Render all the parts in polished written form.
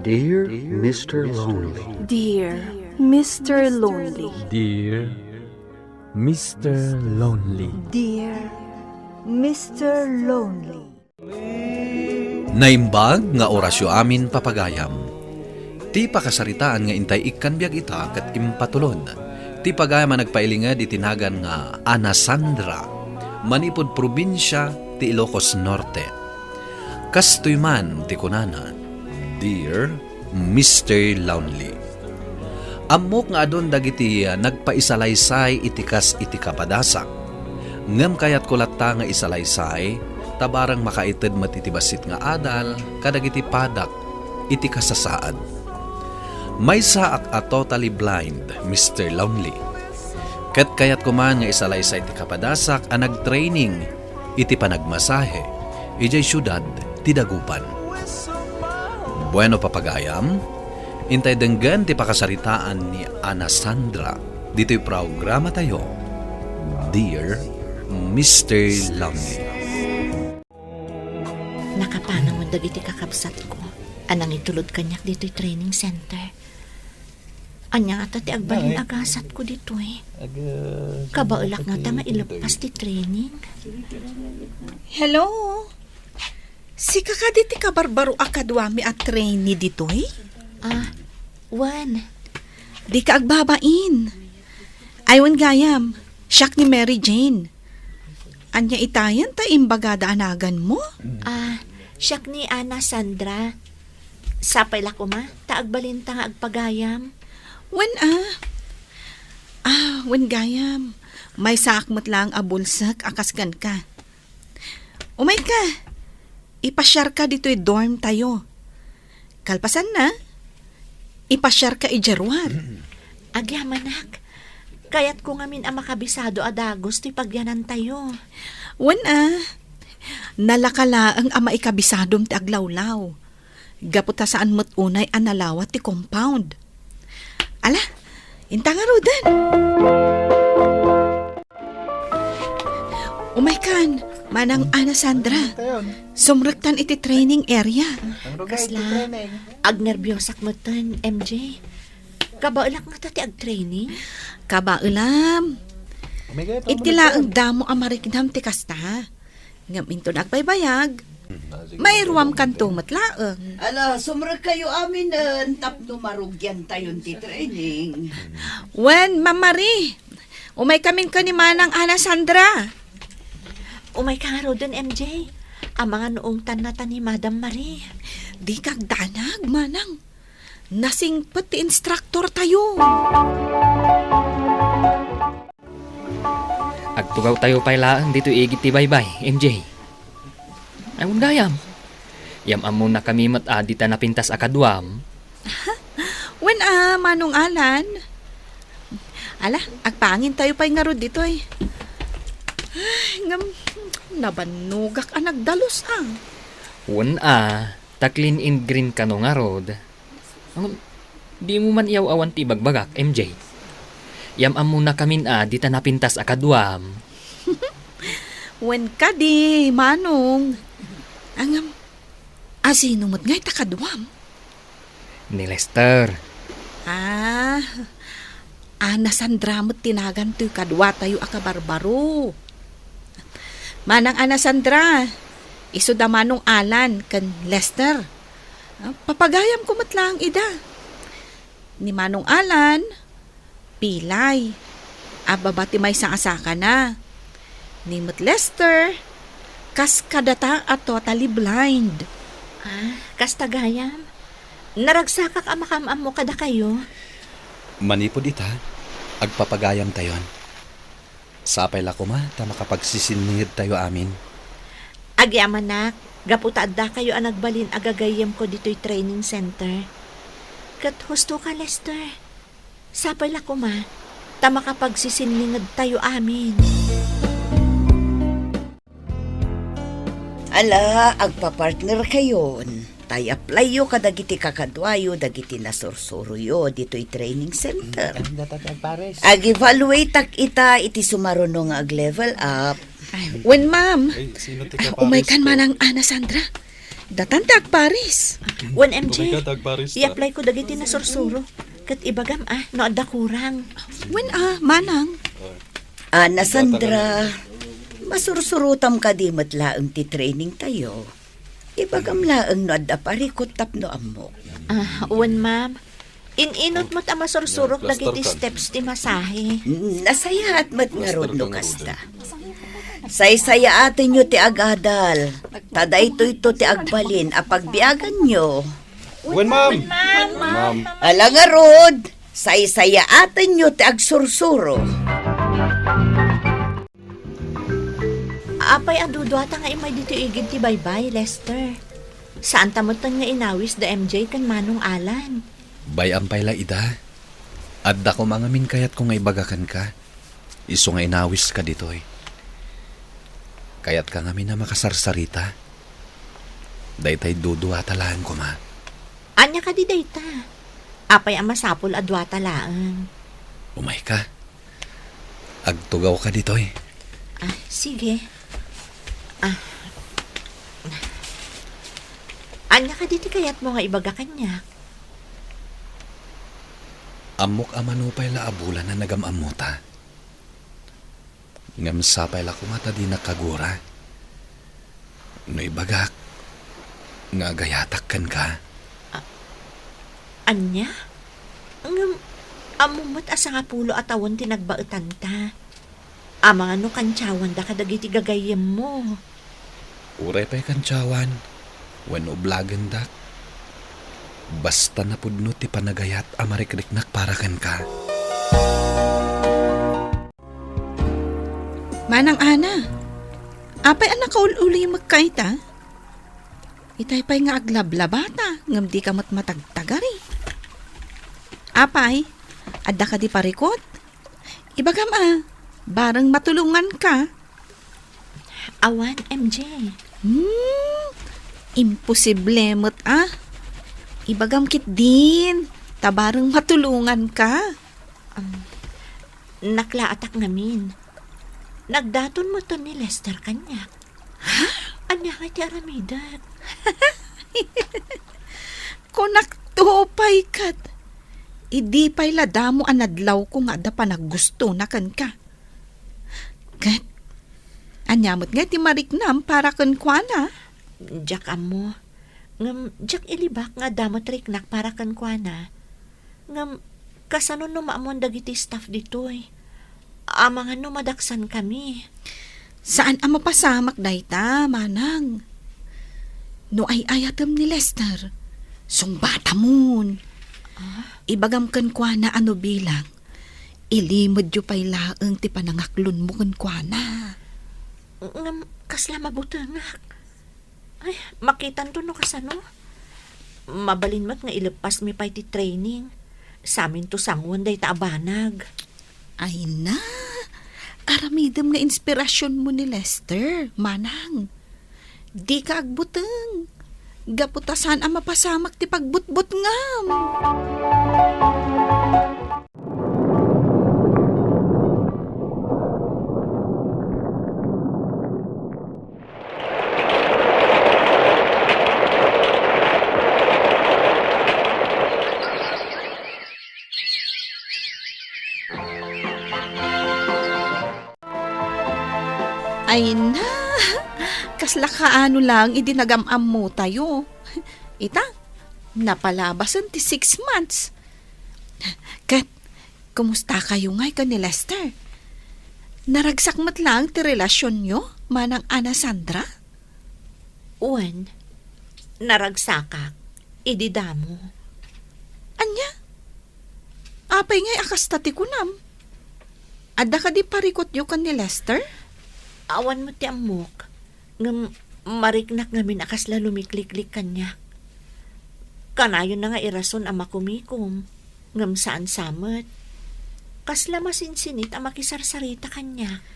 Dear Mr. Lonely. Dear Mr. Lonely. Dear Mr. Lonely. Dear Mr. Lonely. Naimbag nga orasyo amin papagayam. Ti pakasaritaan nga intay ikan biag ita kat impatulon. Ti pagayam ang nagpailingad itinagan nga Ana Sandra, manipod probinsya ti Ilocos Norte. Kastoy man ti kunana, Dear Mr. Lonely. Amok nga adon dagiti nagpaisalaysay itikas iti kapadasak. Ngem kayat kulatta nga isalaysay, tabarang makaited matitibasit nga adal, kadagiti padak iti kasasaan. May saak a totally blind, Mr. Lonely. Ket kayat kuman nga isalaysay iti kapadasak a nagtraining iti panagmasahe, ijay syudad ti Dagupan. Bueno papagayam, intay denggan ti pakasaritaan ni Ana Sandra. Dito'y programa tayo, Dear Mr. Lonely. Nakapanamon dagiti kakabsat ko. Anang itulod kanyak dito'y training center. Anya ata ti agbalin agasat ko dito'y. Kabaulak nga ta nga ilepas ti training. Hello? Si kakaditi ka barbaro akadwami at trainee dito'y? Juan. Di ka agbabain. Aywan gayam, siyak ni Mary Jane. Anya itayan ta imbagada anagan mo? Siyak ni Ana Sandra. Sapay la ko ma, taagbalin ta nga agpagayam. Wen gayam. May saakmat lang abulsak akasgan ka. Umay ka. Ipasyar ka dito'y dorm tayo. Kalpasan na. Ipasyar ka ijarwar. Agyamanak. Kayat ko ngamin ang makabisado adagos ti pagyanan tayo. Nalakala ang ama ikabisadom ti aglawlaw. Gaputa saan mo't unay analawat ti compound. Ala, intanga rodan. Umaykan, manang Ana Sandra. Sumrektan iti training area. Kasla, agnerbyosak mo tan, MJ. Kabaulak nga tati ag-training? Kabaulam. Itila ang damo amariknam ti kasta. Ngam into nagbaybayag. May ruwam kanto matlaang. Ala, sumra kayo amin tapno marugyan tayon ti training. Mamari. Umay kaming kanimanang Ana Sandra. Umay ka nga rodan, MJ. Ang mga noong tanatan ni Madam Marie. Di kag danag, manang. Nasingpet ti instructor tayo. Agtugaw tayo pailaan dito igit ti baybay, MJ. Ay gayam. Yam amo na kami matadita na pintas akadwam. Manong Alan. Ala, agpangin tayo pa'y nga rod dito eh. Nabanugak ang nagdalos ang. Taklin in green ka no nga rod. Di mo man iyaw awan ti bagbagak, MJ. Yam amo na kamin dita napintas akadwam. Ka di, manong. Sino mo't nga'y takadwam? Ni Lester. Ana Sandra mo't tinagan to'y kadwa tayo akabarbaro. Manang Ana Sandra, iso da manong Alan kan Lester. Papagayam ko matlang ida. Ni manong Alan, pilay. Babati may saasaka na. Ni mat Lester, kas kadata at totally blind. Kas tagayam. Naragsakak ang makamam mo kada kayo. Manipod ita, agpapagayam tayon. Sapay la ko ma, ta makapagsisiningid tayo amin. Agyamanak, gaputa adda kayo ang nagbalin agagayam ko dito'y training center. Kat husto ka, Lester. Sapay la ko ma, ta makapagsisiningid tayo amin. Ala, agpa-partner kayon. Tay apply yo kadagiti kakadwayo, dagiti nasursuruyo dito'y training center. Ag-evaluate tak ita iti sumaruno nga ag-level up. Ma'am, umay kan manang Ana Sandra. Datan tag Paris. Wan MJ, i-apply ko dagiti na sursuro. Kat ibagam no adda kurang. When manang. Ana Sandra, masursurutam ka di matlaang ti training tayo. Ibagam laang no adda parikot tapno amok. Wan ma'am, inot mo't ang masursurok dagiti steps ti masahe. Nasaya at matngarod no kasta. Say-saya atin nyo ti agadal. Taday ito ti agbalin apagbiagan nyo. Wen, ma'am. Ala nga rod, say-saya atin nyo ti agsursuro. Apay adudwata nga imay dito igid ti baybay, Lester. Saan tamutan nga inawis da MJ kan Manong Alan? Bayam payla ida. Adda ko mga min kayat kung nga ibagakan ka. Iso nga inawis ka ditoy. Kayat ka nga min na makasarsarita. Daytay duduwa talaan ko ma. Anya ka di dayta. Apay ang masapol adwata laang. Umay ka. Agtugaw ka ditoy. Sige. Anya ka diti kayat mo nga ibagakan niya. Amok amanupay la abulan na nagamamuta. Ngamsapay la kumata di nakagura. No ibagak, nga gayatakkan ka. Anya? Amumot asa nga pulo atawon tinagbaetan ta. Amang ano kantsawan da kadagiti gagayem mo. Uray pa'y kantsawan, when ublagan dak. Basta napudno ti panagayat amarikriknak para kan ka. Manang Ana, apay anak ka uli magkaita? Itay pa'y nga aglablabata, ngam di ka matagtagari. Apay, adda ka di parikot? Ibagam barang matulungan ka. Awan, MJ. Imposible mo't Ibagam kit din, tabarang matulungan ka. Naklaatak ngamin. Nagdaton mo to ni Lester kanya. Ha? Anya ka ti aramidat. Kunak tupay kat. Idi pa'y ladamo anadlaw ko nga da pa naggusto na kan ka. Kat, anyamot nga ti mariknam para kan kwa na. Jack amo. Ngam, Jack ilibak nga damot riknak para kan kwa na. Ngam, kasano no maamon dagiti staff ditoy. Amang ano madaksan kami. Saan ang mapasamak dayta, manang? No ay ayatem ni Lester, sungbata mon. Ibagam kan kwa na ano bilang, ilimod yu pa'y laeng ti panangaklon mo kan kwa na. Ngam, kasla mabutangak. Ay, makitan to no kasano. Mabalin mat nga ilepas mi pa'y ti training. Sa amin to sangwan day taabanag. Ay na, aramidem nga inspirasyon mo ni Lester, manang. Di ka agbuteng. Gaputasan ang mapasamak ti pagbutbut ngam. Ay na, kasla kaano lang idinagamam mo tayo. Ita, napalabasan ti 6 months. Kat, kumusta kayo ngay ka ni Lester? Naragsak mat lang ti relasyon nyo, manang Ana Sandra? Uwan, naragsakak, ididamo. Anya? Apay ngay akastati kunam. Adda ka di parikot yo kan ni Lester? Awan mo ti amok, ngam mariknak ngamin akas la lumikliklik kanya. Kanayon na nga irason ang makumikom, ngam saan samet. Kasla masinsinit ang makisarsarita kanya.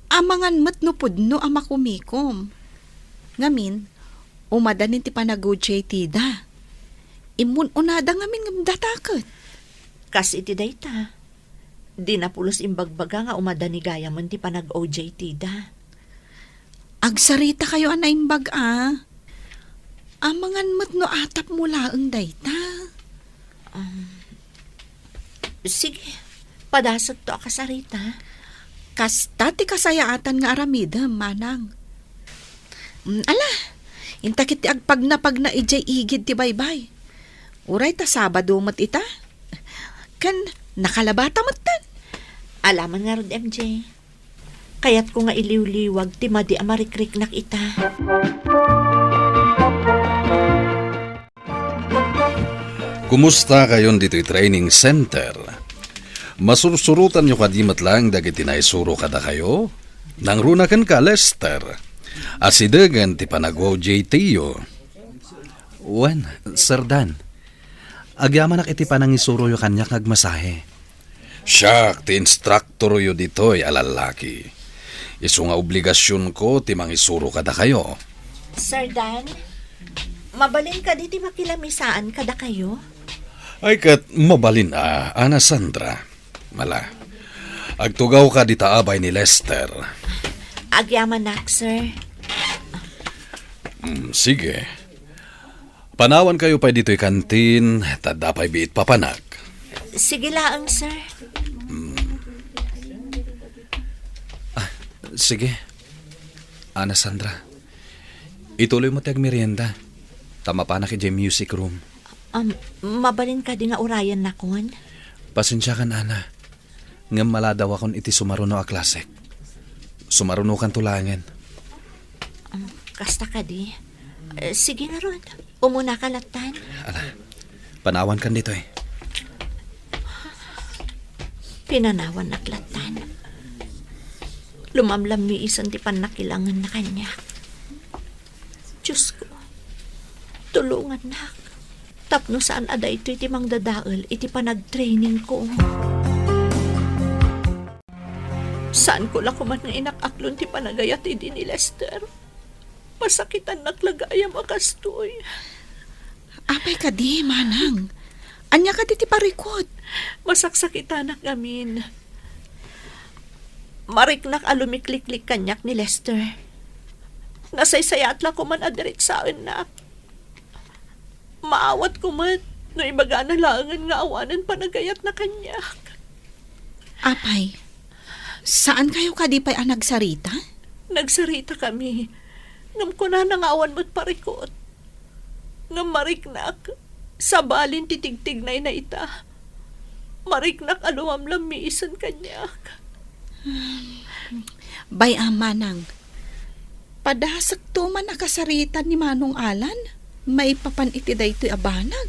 Amangan mat no pudno ang makumikom. Ngamin, umadanin ti panagudjay tida. Imun unada ngamin ngam datakot. Kas iti dayta. Di na pulos imbagbaga nga umadanigaya man ti panag-OJT da. Agsarita kayo anaimbag Amangan mo't no atap mula ang dayta. Sige, padasag to akasarita. Kasta ti kasayaatan nga aramida, manang. Ala, intakit ti agpag na ijay igid ti baybay. Uray ta Sabado mat ita. Kan nakalabata mat tan. Alaman nga rod, MJ. Kaya't ko nga iliw-liwag ti madi amarikrik nak ita. Kumusta kayon dito'y training center? Masursurutan nyo kadimat lang dagiti naisuro kada kayo? Nang runakan ka, Lester. Asidagan ti panagwaw JT yo. Wen, Sir Dan. Agyaman iti panangisuro yo kanyak agmasahe. Siyak, ti instructor yo dito'y alalaki. Isu nga obligasyon ko ti mangisuro kada kayo. Sir Dan, mabalin ka di ti makilamisaan kada kayo? Ay kat mabalin Ana Sandra. Mala, agtugaw ka di taabay ni Lester. Agyaman nak, sir. Sige. Panawan kayo pa dito'y kantin, tadapay biit papanak. Sige laang, sir. Sige. Ana Sandra, ituloy mo ti agmerienda. Tama pa na ki music room. Mabalin ka di nga urayan na kon. Pasensya kan, Ana. Ngam maladaw akon iti sumaruno a klasek. Sumaruno kan tulangan. Kasta ka di. Sige na ron. Umuna ka latan. Ala, panawan kan dito eh. Pinanawan na latan. Lumamlam mi isan ti panakilangan na kanya. Diyos ko. Tulungan nak. Tapno saan ada ito iti mang dadaal iti panag-training ko. Saan ko lang kuman nga inakaklon ti panagayat idi ni Lester. Pasakitan naklagayam akastoy. Apay ka di, manang. Anya ka di ti parikot. Masaksakitan nak gamin. Mariknak alumikliklik kanyak ni Lester. Nasaysayat lang kuman adirit saan nak. Maawat ko man, no ibaga na langan nga awanan panagayat na kanya. Apay, saan kayo kadipay nagsarita? Nagsarita kami. Ngam ko na nangawan mo't parikot. Ngam mariknak, sabalin titigtignay na ita. Mariknak alumamlam miisan kanya. Bay manang, padasak to man nakasarita ni Manong Alan. May papan iti daytoy abanag.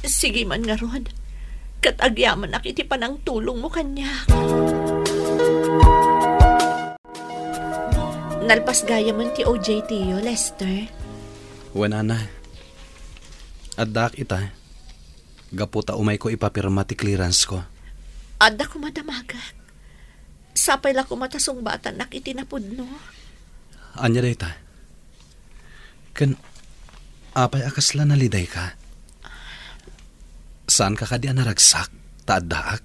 Sige man nga ron. Kat agyaman ak iti panang tulong mo kanya. Nalpas gaya man ti OJT yo, Lester. Wen, Ana. Addak ita. Gaputa umay ko ipapirma ti clearance ko. Adda ko madamagak. Sapay la ko matasong bata nak itinapudno. Anya day ta? Kan apay akasla naliday ka? Saan ka kadi naragsak? Taaddaak?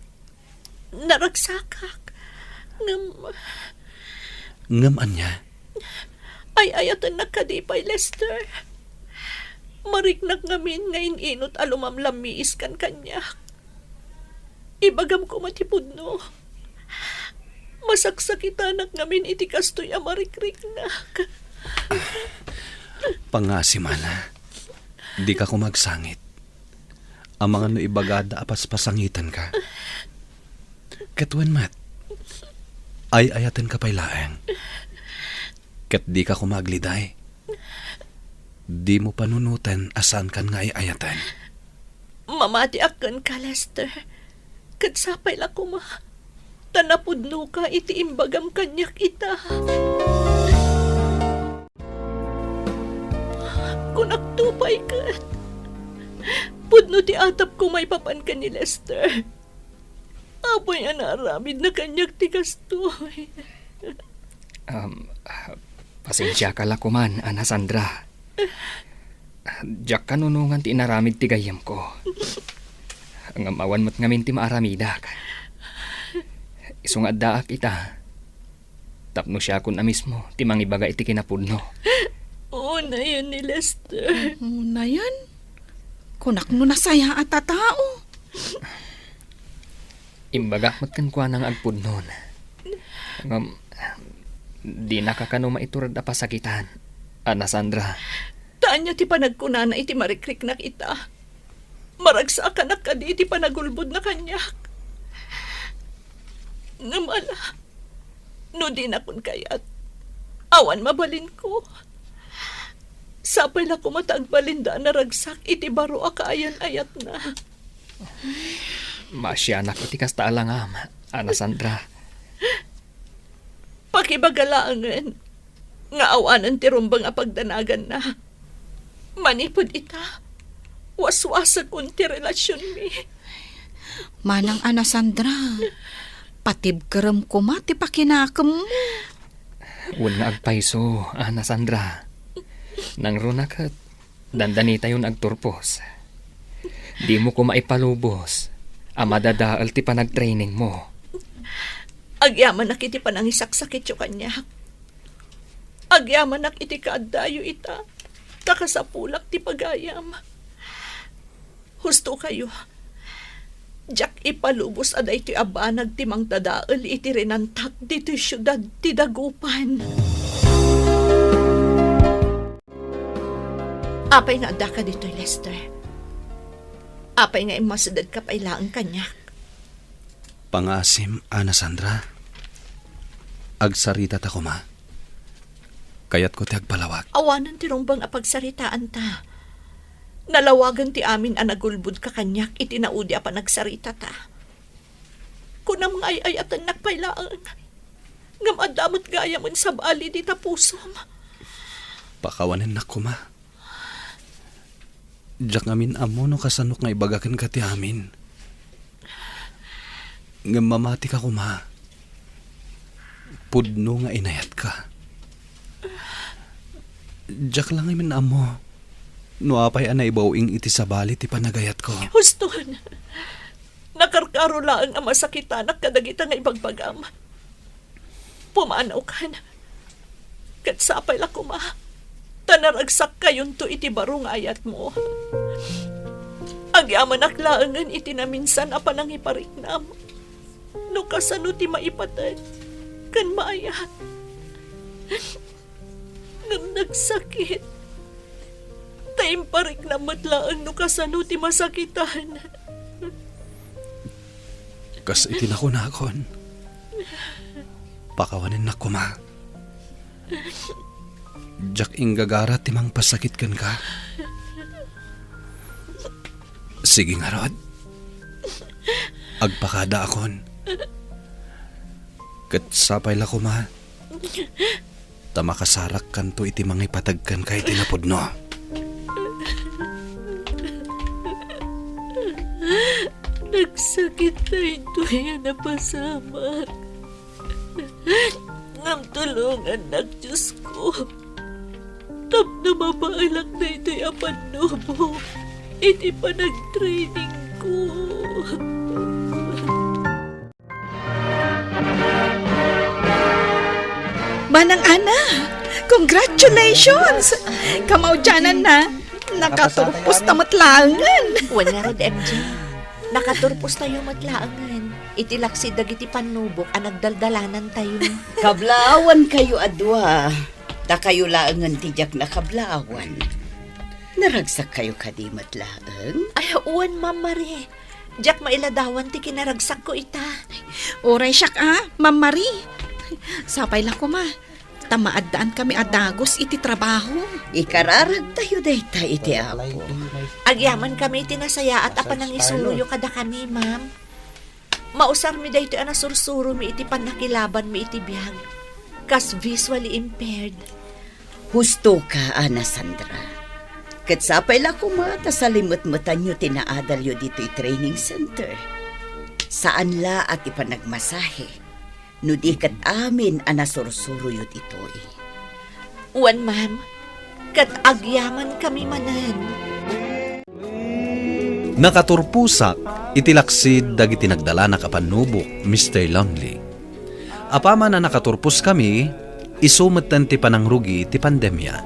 Naragsakak. Ngam anya? Ay ayatan nakadipay, Lester. Mariknak ngamin ngayon inot alumamlam miiskan kanya. Ibagam ko matipudno. Masaksakitan ngamin iti kastoy amarikrik-nak. Pangasimana. Di ka kumagsangit. Ang mga no ibagada apas pasangitan ka. Katwan mat. Ay ayatan ka pay laeng. Kat di ka kumagliday. Di mo panunutan asan kan nga ay ayatan. Mamati akan ka, Lester. Kat sapay la kuma. Tanapudno ka iti imbagam kanyak ita. Kung aktupay ka. Pudno ti atap ko may papan ka ni Lester. Apoy anaramid na kanyak ti kastoy. Pasensya ka lakuman, Ana Sandra. Diyak kanunungan ti inaramid ti gayam ko. Ang amawan mo't ngamin ti maaramidak. Isungaddaak ita. Tapno siya ako na mismo, timang ibaga iti kinapudno. Oo na yun ni Lester. Na yan. Kunak no nasaya at tao. Imbaga matkan kwa nang agpudnon. Di nakakano maiturad a pasakitan. Ana Sandra. Taan niya ti panagkunana iti marikrik na kita. Maragsa ka na ka di iti panagulbod na kanyak. Namala. No di na kun kayat. Awan mabalin ko. Sapay la ko matagbalinda na ragsak iti baro a kaayan-ayat na. Masyanak iti kasta alangam, Ana Sandra. Pakibagalangan. Nga awanan ti rumbang a pagdanagan na. Manipod ita. Waswasa kun ti relasyon mi. Manang Ana Sandra. Patib kerem ko mati pakinakam mo. Wala agpaiso, Ana Sandra. Nang runakat, dandani tayo agturpos. Di mo ko maipalubos. Amadadaal ti panag-training mo. Agyaman nak iti panangisaksakit yung kanya. Agyaman nak iti kaadayo ita. Kakasapulak ti pagayam. Husto kayo. Jak ipalubos aday ti abanag ti mang dadaal iti rinantak dito syudad ti Dagupan. Apay nga ada ka dito, Lester. Apay nga imasadad ka pailaan kanyak. Pangasim, Ana Sandra. Agsarita ta ko, ma. Kayat ko ti agpalawag. Awanan ti rumbang apagsaritaan ta. Nalawagan ti amin anagulbud ka kanyak iti naudi apa nagsarita ta. Kunam nga ayatan nakpailaan. Ngam adamot gaya mon sa bali di ta pusom. Pakawanin na ko, ma. Diyak ngamin amo no kasanok nga ibagakan ka ti amin. Ngam mamati ka ko, ma. Pudno nga inayat ka. Diyak lang ngamin amo. No apay anay bawing iti sabali ti panagayat ko. Huston. Nakarkaro lang ang masakitanak kadagita nga ibagbagam. Pumanaw ka na. Katsapay la kuma. Tanaragsak kayon to iti barong ayat mo. Agyaman aklaangan iti na minsan apa nang ipariknam. No kasano ti maipatay. Kan maayat. Ngam nagsakit. Taim parik na matlaang no kasano ti masakitan. Kas itinako-nakon. Pakawanin na ko, ma. Diyak inggagara timang pasakit kan ka. Sige nga, Rod. Agpakada akon. Kat sapay la ko, ma. Tamakasarak kan to iti mga ipatagkan kay tinapudno. Nagsakit na ito yan na pasamak. Ngam tulungan ng Diyos ko. Tapno mapaalak na ito'y apanubo. Iti pa nag-training ko. Manang Ana, congratulations! Kamaudyanan na. Nakaturpos na matlangan. Wala rod, MJ. Nakaturpos tayo matlaangan. Itilaksid dagiti panubok ang nagdaldalanan tayo. Kablawan kayo adwa. Da kayo laangan tijak na kablawan. Naragsak kayo kadi matlaang? Ay, uwan, Ma'am Marie. Jack mailadawan ti kinaragsak ko ita. Oray siyak Ma'am Marie. Sapay lang ko, ma. Tamaadaan kami adagos iti trabaho. Ikararag tayo dayta iti apo. Agyaman kami tinasaya at apa nang isuruyo kada kami, ma'am. Mausar mi dayto ana sursuro mi iti panakilaban mi iti biyag. Kas visually impaired. Husto ka, Ana Sandra. Kat sapay la kumata sa limot-mutan nyo tinaadal yo dito'y training center. Saan la at ipanagmasahe. No di kat amin anasursuro yo dito'y. Uwan, ma'am. Kat agyaman kami manan. Nakaturpusak, itilaksid dagiti nagdala na kapanubok, Mr. Lonely. Apama na nakaturpos kami, isumutan ti panangrugi ti pandemya.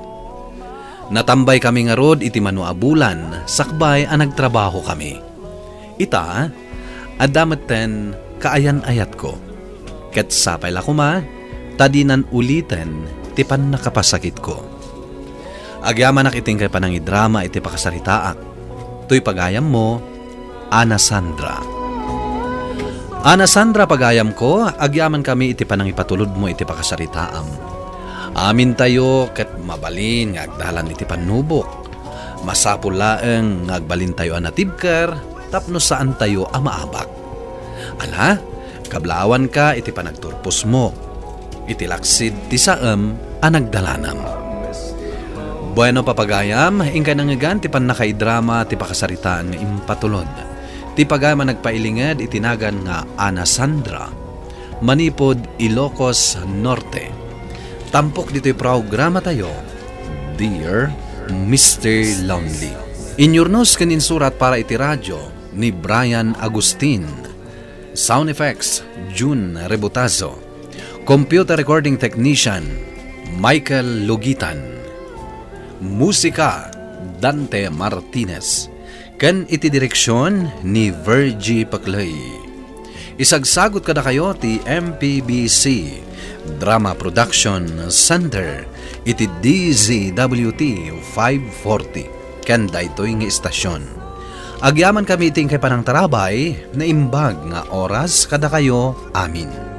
Natambay kami nga rod iti manuabulan, sakbay ang nagtrabaho kami. Ita, adameten kaayan-ayat ko. Ket sapay la kuma, tadinan uliten ti pan nakapasakit ko. Agyaman nakiting kay panangidrama iti pakasaritaak. Tuy pagayam mo, Ana Sandra. Ana Sandra pagayam ko, agyaman kami iti panangipatulod mo iti pakasaritaam. Amin tayo ket mabalin nga agdalan iti panubok. Masapul laeng nga agbalin tayo anatibker, tapno saan tayo amaabak. Ala, kablawan ka iti panagturpos mo. Iti laksid ti saem anagdalanam. Bueno papagayam, ingkay nangigan ti pan nakaidrama ti pakasaritaan nga impatulod. Ti pagayam nagpailinged itinagan nga Ana Sandra, manipod Ilocos Norte. Tampok dito'y programa tayo, Dear Mr. Lonely. Inyurnos kanin surat para iti radyo ni Brian Agustin. Sound effects, June Rebutazo. Computer recording technician, Michael Lugitan. Musika, Dante Martinez. Ken iti direksyon ni Virgie Paclay. Isagsagot kada kayo ti MPBC Drama Production Center iti DZWT 540 ken daytoy nga istasyon. Agyaman kami iting kay panang tarabay na imbag nga oras kada kayo amin.